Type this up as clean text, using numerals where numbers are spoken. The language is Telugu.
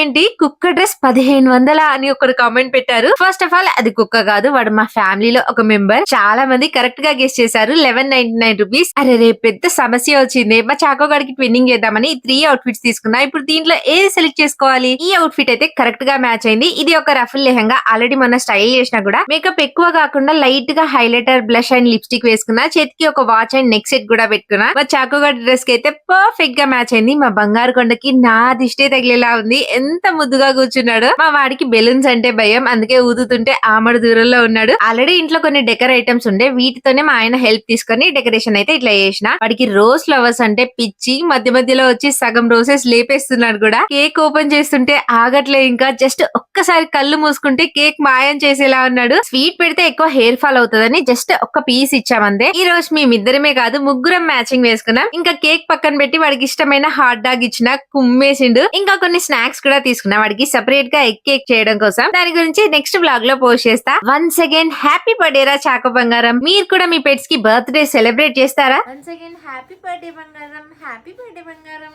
ఏంటి కుక్క డ్రెస్ 1500 అని ఒకరు కామెంట్ పెట్టారు. ఫస్ట్ ఆఫ్ ఆల్ అది కుక్క కాదు, వాడు మా ఫ్యామిలీలో ఒక మెంబర్. చాలా మంది కరెక్ట్ గా గెస్ చేశారు. 1199 రూపీస్. అరే రే పెద్ద సమస్య వచ్చింది. మా చాకో గడికి ట్విన్నింగ్ చేద్దామని 3 అవుట్ఫిట్స్ తీసుకున్నా. ఇప్పుడు దీంట్లో ఏది సెలెక్ట్ చేసుకోవాలి? ఈ అవుట్ఫిట్ అయితే కరెక్ట్ గా మ్యాచ్ అయింది. ఇది ఒక రఫుల్ లెహంగా. ఆల్రెడీ మన స్టైల్ చేసినా కూడా మేకప్ ఎక్కువ కాకుండా లైట్ గా హైలైటర్, బ్లష్ అండ్ లిప్స్టిక్ వేసుకున్నా. చేతికి ఒక వాచ్ అండ్ నెక్ సెట్ కూడా పెట్టుకున్నా. మా చాకో గడి డ్రెస్ కి అయితే పర్ఫెక్ట్ గా మ్యాచ్ అయింది. మా బంగారు కొండకి నా దిష్టే తగిలేలా ఉంది. ఎంత ముద్దుగా కూర్చున్నాడు. మా వాడికి బెలూన్స్ అంటే భయం, అందుకే ఊదుతుంటే ఆమడు దూరంలో ఉన్నాడు. ఆల్రెడీ ఇంట్లో కొన్ని డెకర్ ఐటమ్స్ ఉండే, వీటితోనే మా ఆయన హెల్ప్ తీసుకొని డెకరేషన్ అయితే ఇట్లా చేసిన. వాడికి రోజ్ ఫ్లవర్స్ అంటే పిచ్చి. మధ్య మధ్యలో వచ్చి సగం రోజెస్ లేపేస్తున్నాడు కూడా. కేక్ ఓపెన్ చేస్తుంటే ఆగట్లే. ఇంకా జస్ట్ ఒక్కసారి కళ్ళు మూసుకుంటే కేక్ మాయం చేసేలా ఉన్నాడు. స్వీట్ పెడితే ఎక్కువ హెయిర్ ఫాల్ అవుతుందని జస్ట్ ఒక్క పీస్ ఇచ్చామందే. ఈ రోజు మేమిద్దరమే కాదు, ముగ్గురం మ్యాచింగ్ వేసుకున్నాం. ఇంకా కేక్ పక్కన పెట్టి వాడికి ఇష్టమైన హాట్ డాగ్ ఇచ్చిన, కుమ్మేసిండు. ఇంకా కొన్ని స్నాక్స్ కూడా తీసుకున్నా వాడికి సెపరేట్ గా ఎగ్ కేక్ చేయడం కోసం. దాని గురించి నెక్స్ట్ వ్లాగ్ లో పోస్ట్ చేస్తా. వన్స్ అగైన్ హ్యాపీ బర్త్డే రా చాకో బంగారం. మీరు కూడా మీ పెట్స్ కి బర్త్డే సెలబ్రేట్ చేస్తారా? వన్స్ అగైన్ హ్యాపీ బర్త్డే బంగారం, హ్యాపీ బర్త్డే బంగారం.